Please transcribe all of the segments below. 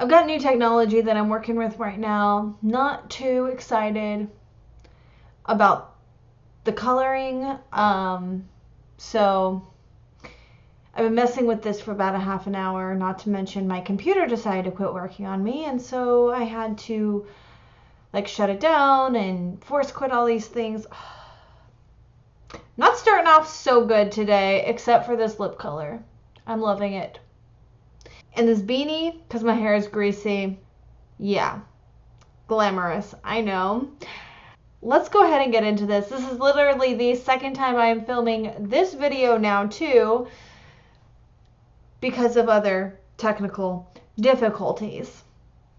I've got new technology that I'm working with right now. Not too excited about the coloring. So I've been messing with this for about a half an hour, not to mention my computer decided to quit working on me, and so I had to like shut it down and force quit all these things. Not starting off so good today, except for this lip color. I'm loving it. And this beanie, because my hair is greasy. Yeah, glamorous, I know. Let's go ahead and get into this. This is literally the second time I am filming this video now too, because of other technical difficulties.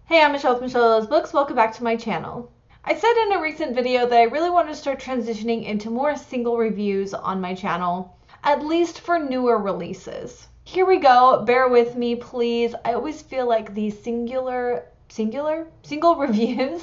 Hey, I'm Michelle with Michelle Loves Books. Welcome back to my channel. I said in a recent video that I really wanted to start transitioning into more single reviews on my channel, at least for newer releases. Here we go. Bear with me, please. I always feel like these single reviews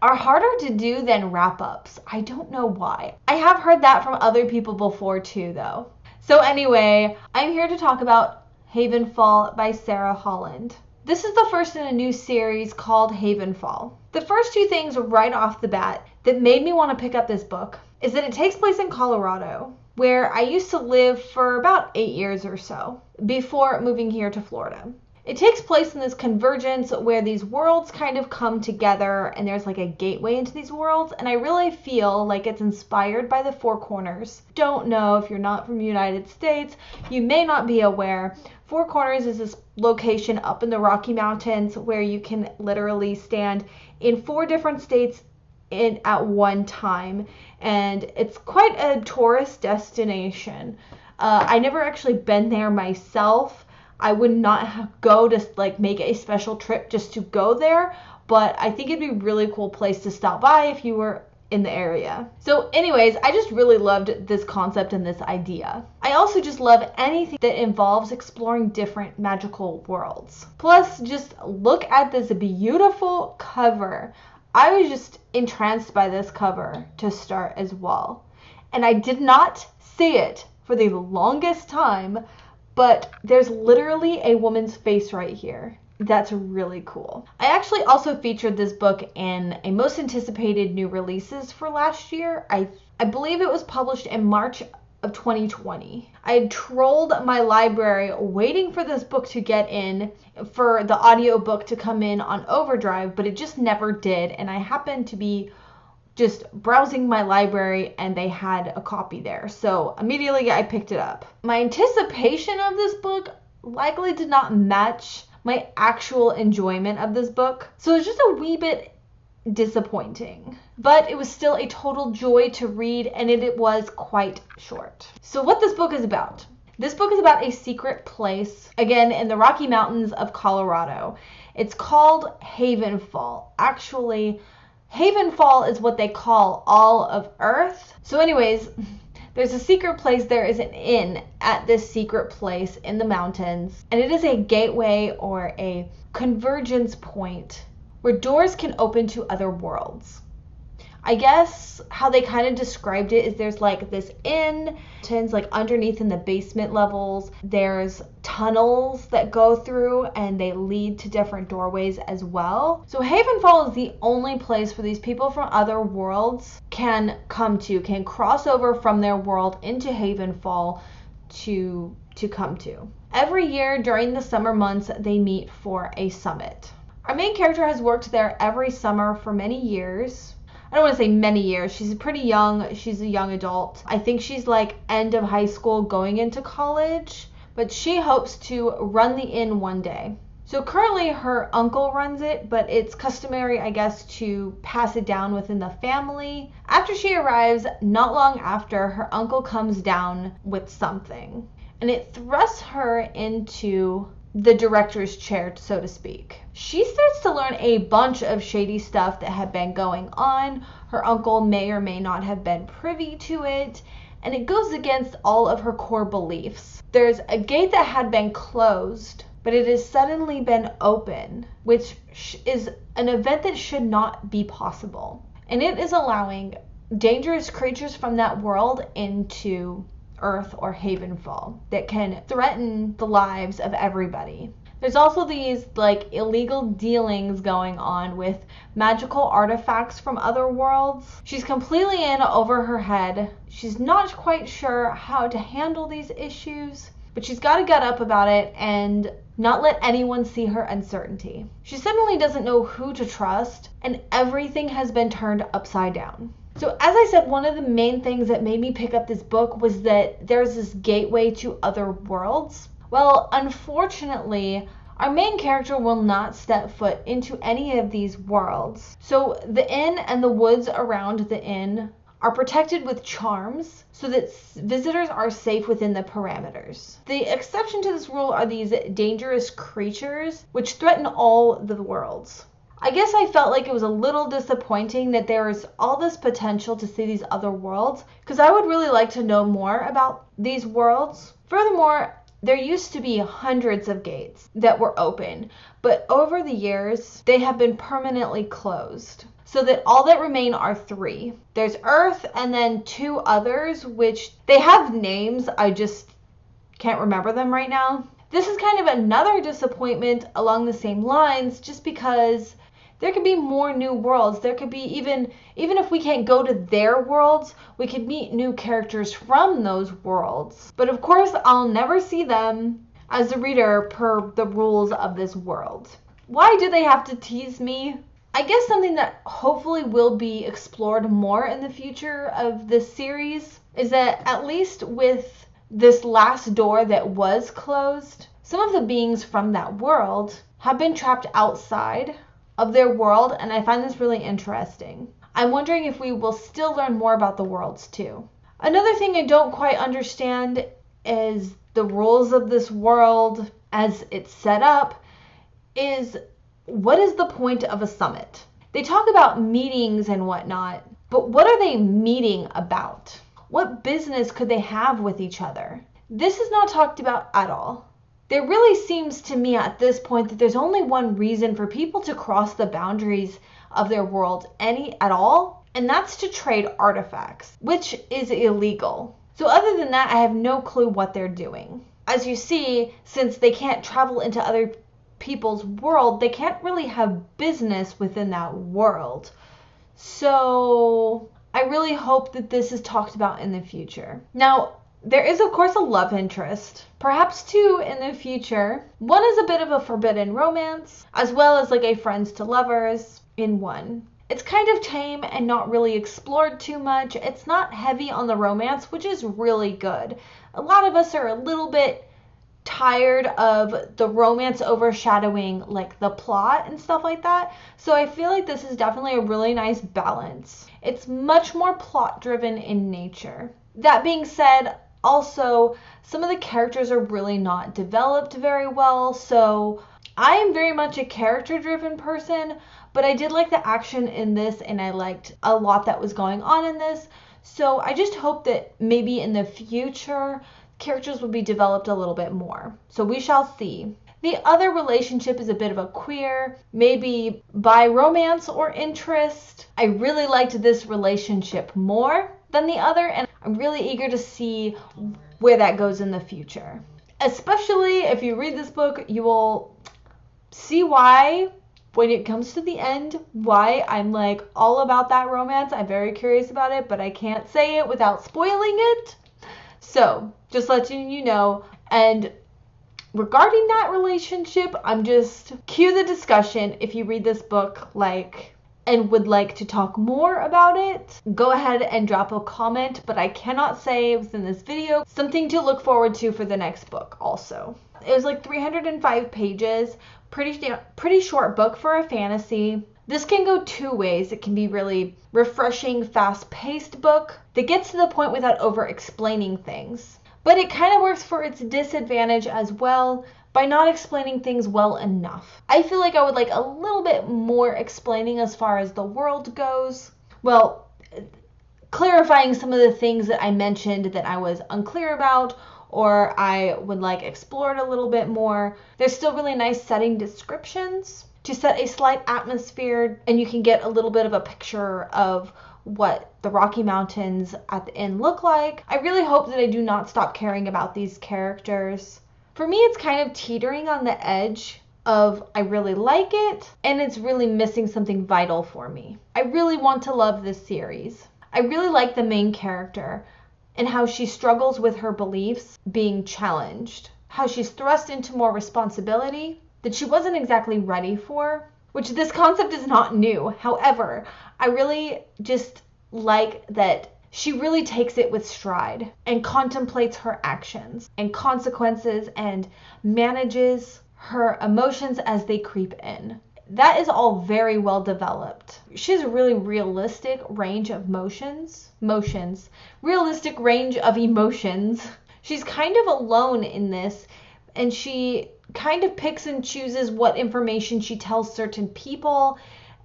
are harder to do than wrap-ups. I don't know why. I have heard that from other people before too, though. So anyway, I'm here to talk about Havenfall by Sara Holland. This is the first in a new series called Havenfall. The first two things right off the bat that made me want to pick up this book is that it takes place in Colorado, where I used to live for about 8 years or so before moving here to Florida. It takes place in this convergence where these worlds kind of come together and there's like a gateway into these worlds, and I really feel like it's inspired by the Four Corners. Don't know, if you're not from the United States, you may not be aware. Four Corners is this location up in the Rocky Mountains where you can literally stand in 4 different states at one time, and it's quite a tourist destination. I never actually been there myself. I would not go to like make a special trip just to go there, but I think it'd be a really cool place to stop by if you were in the area. So anyways, I just really loved this concept and this idea. I also just love anything that involves exploring different magical worlds. Plus, just look at this beautiful cover. I was just entranced by this cover to start as well. And I did not see it for the longest time, but there's literally a woman's face right here. That's really cool. I actually also featured this book in a most anticipated new releases for last year. I believe it was published in March of 2020. I had trolled my library waiting for this book to get in, for the audiobook to come in on overdrive, but it just never did. And I happened to be just browsing my library and they had a copy there. So immediately I picked it up. My anticipation of this book likely did not match my actual enjoyment of this book. So it's just a wee bit disappointing, but it was still a total joy to read, and it was quite short. So what this book is about. This book is about a secret place, again, in the Rocky Mountains of Colorado. It's called Havenfall. Actually, Havenfall is what they call all of Earth. So anyways, there's a secret place. There is an inn at this secret place in the mountains, and it is a gateway or a convergence point where doors can open to other worlds. I guess how they kind of described it is there's like this inn, like underneath in the basement levels, there's tunnels that go through and they lead to different doorways as well. So Havenfall is the only place where these people from other worlds can come to, can cross over from their world into Havenfall to come to. Every year during the summer months, they meet for a summit. Our main character has worked there every summer for many years. I don't want to say many years. She's pretty young. She's a young adult. I think she's like end of high school going into college, but she hopes to run the inn one day. So currently her uncle runs it, but it's customary, I guess, to pass it down within the family. After she arrives, not long after, her uncle comes down with something, and it thrusts her into the director's chair, so to speak. She starts to learn a bunch of shady stuff that had been going on. Her uncle may or may not have been privy to it, and it goes against all of her core beliefs. There's a gate that had been closed, but it has suddenly been open, which is an event that should not be possible. And it is allowing dangerous creatures from that world into Earth or Havenfall that can threaten the lives of everybody. There's also these like illegal dealings going on with magical artifacts from other worlds. She's completely in over her head. She's not quite sure how to handle these issues, but she's got to get up about it and not let anyone see her uncertainty. She suddenly doesn't know who to trust, and everything has been turned upside down. So as I said, one of the main things that made me pick up this book was that there's this gateway to other worlds. Well, unfortunately, our main character will not step foot into any of these worlds. So the inn and the woods around the inn are protected with charms so that visitors are safe within the parameters. The exception to this rule are these dangerous creatures which threaten all the worlds. I guess I felt like it was a little disappointing that there is all this potential to see these other worlds, because I would really like to know more about these worlds. Furthermore, there used to be hundreds of gates that were open, but over the years, they have been permanently closed. So that all that remain are 3. There's Earth and then 2 others, which they have names, I just can't remember them right now. This is kind of another disappointment along the same lines, just because there could be more new worlds. There could be even if we can't go to their worlds, we could meet new characters from those worlds. But of course, I'll never see them as a reader per the rules of this world. Why do they have to tease me? I guess something that hopefully will be explored more in the future of this series is that at least with this last door that was closed, some of the beings from that world have been trapped outside of their world, and I find this really interesting. I'm wondering if we will still learn more about the worlds too. Another thing I don't quite understand is the rules of this world as it's set up is, what is the point of a summit? They talk about meetings and whatnot, but what are they meeting about? What business could they have with each other? This is not talked about at all. There really seems to me at this point that there's only one reason for people to cross the boundaries of their world at all, and that's to trade artifacts, which is illegal. So other than that, I have no clue what they're doing. As you see, since they can't travel into other people's world, they can't really have business within that world. So I really hope that this is talked about in the future. Now, there is, of course, a love interest, perhaps 2 in the future. One is a bit of a forbidden romance, as well as like a friends to lovers in one. It's kind of tame and not really explored too much. It's not heavy on the romance, which is really good. A lot of us are a little bit tired of the romance overshadowing like the plot and stuff like that. So I feel like this is definitely a really nice balance. It's much more plot driven in nature. That being said, also, some of the characters are really not developed very well, so I am very much a character-driven person, but I did like the action in this, and I liked a lot that was going on in this, so I just hope that maybe in the future, characters will be developed a little bit more. So we shall see. The other relationship is a bit of a queer, maybe bi romance or interest. I really liked this relationship more than the other, and I'm really eager to see where that goes in the future. Especially if you read this book, you will see why, when it comes to the end, why I'm like all about that romance. I'm very curious about it, but I can't say it without spoiling it. So, just letting you know. And regarding that relationship, I'm just cue the discussion. If you read this book, and would like to talk more about it, go ahead and drop a comment, but I cannot say within this video. Something to look forward to for the next book also. It was like 305 pages, pretty short book for a fantasy. This can go 2 ways. It can be really refreshing, fast-paced book that gets to the point without over-explaining things. But it kind of works for its disadvantage as well, by not explaining things well enough. I feel like I would like a little bit more explaining as far as the world goes. Well, clarifying some of the things that I mentioned that I was unclear about, or I would like explored a little bit more. There's still really nice setting descriptions to set a slight atmosphere, and you can get a little bit of a picture of what the Rocky Mountains at the end look like. I really hope that I do not stop caring about these characters For me, it's kind of teetering on the edge of I really like it, and it's really missing something vital for me. I really want to love this series. I really like the main character and how she struggles with her beliefs being challenged, how she's thrust into more responsibility that she wasn't exactly ready for, which this concept is not new. However, I really just like that she really takes it with stride and contemplates her actions and consequences and manages her emotions as they creep in. That is all very well developed. She has a really realistic range of realistic range of emotions. She's kind of alone in this, and she kind of picks and chooses what information she tells certain people,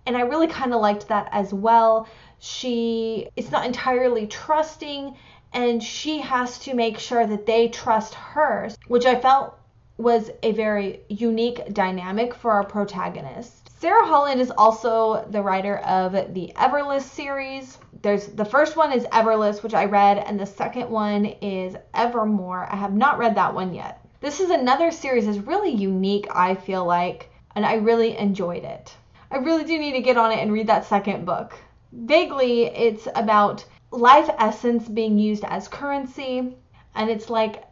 and I really kind of liked that as well. It's not entirely trusting, and she has to make sure that they trust her, which I felt was a very unique dynamic for our protagonist. Sara Holland is also the writer of the Everlist series. The first one is Everlist, which I read, and the second one is Evermore. I have not read that one yet. This is another series that's really unique, I feel like, and I really enjoyed it. I really do need to get on it and read that second book. Vaguely, it's about life essence being used as currency, and it's like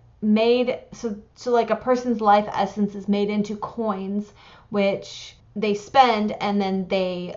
so like a person's life essence is made into coins, which they spend, and then the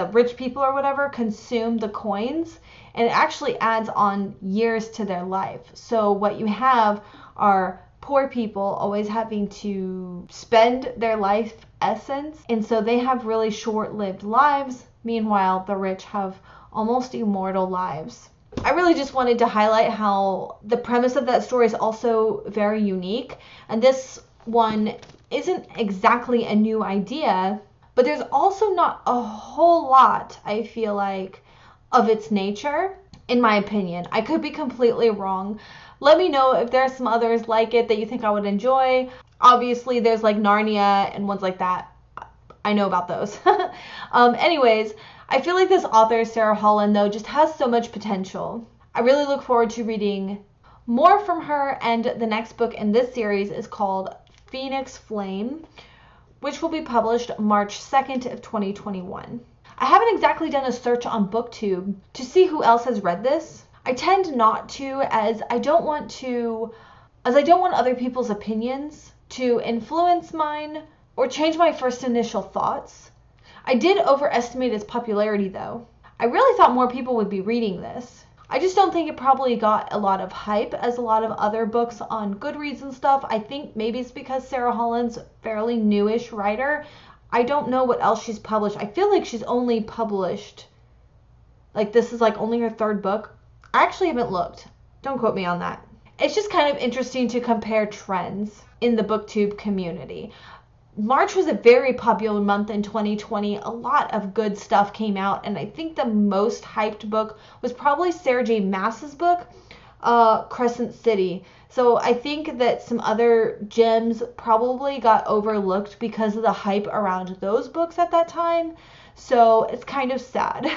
rich people or whatever consume the coins, and it actually adds on years to their life. So what you have are poor people always having to spend their life essence, and so they have really short-lived lives. Meanwhile, the rich have almost immortal lives. I really just wanted to highlight how the premise of that story is also very unique, and this one isn't exactly a new idea, but there's also not a whole lot, I feel like, of its nature, in my opinion. I could be completely wrong. Let me know if there are some others like it that you think I would enjoy. Obviously, there's like Narnia and ones like that. I know about those. Anyways, I feel like this author, Sara Holland, though, just has so much potential. I really look forward to reading more from her, and the next book in this series is called Phoenix Flame, which will be published March 2nd of 2021. I haven't exactly done a search on booktube to see who else has read this. I tend not to, as I don't want other people's opinions to influence mine or change my first initial thoughts. I did overestimate its popularity, though. I really thought more people would be reading this. I just don't think it probably got a lot of hype as a lot of other books on Goodreads and stuff. I think maybe it's because Sara Holland's a fairly newish writer. I don't know what else she's published. I feel like she's only published, like this is like only her third book. I actually haven't looked. Don't quote me on that. It's just kind of interesting to compare trends in the booktube community. March was a very popular month in 2020. A lot of good stuff came out, and I think the most hyped book was probably Sarah J. Maas's book, Crescent City. So I think that some other gems probably got overlooked because of the hype around those books at that time. So it's kind of sad.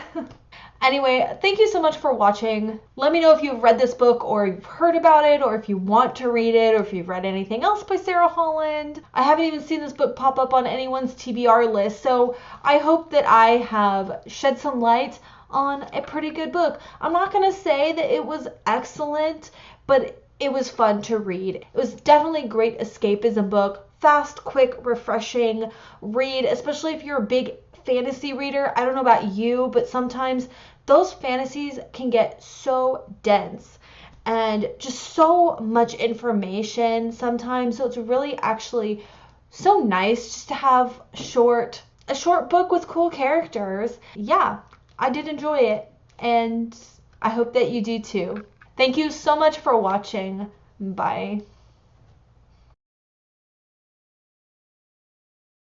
Anyway, thank you so much for watching. Let me know if you've read this book or you've heard about it, or if you want to read it, or if you've read anything else by Sara Holland. I haven't even seen this book pop up on anyone's TBR list, so I hope that I have shed some light on a pretty good book. I'm not going to say that it was excellent, but it was fun to read. It was definitely a great escapism book. Fast, quick, refreshing read, especially if you're a big fantasy reader. I don't know about you, but sometimes those fantasies can get so dense and just so much information sometimes. So it's really actually so nice just to have a short book with cool characters. Yeah, I did enjoy it, and I hope that you do too. Thank you so much for watching. Bye.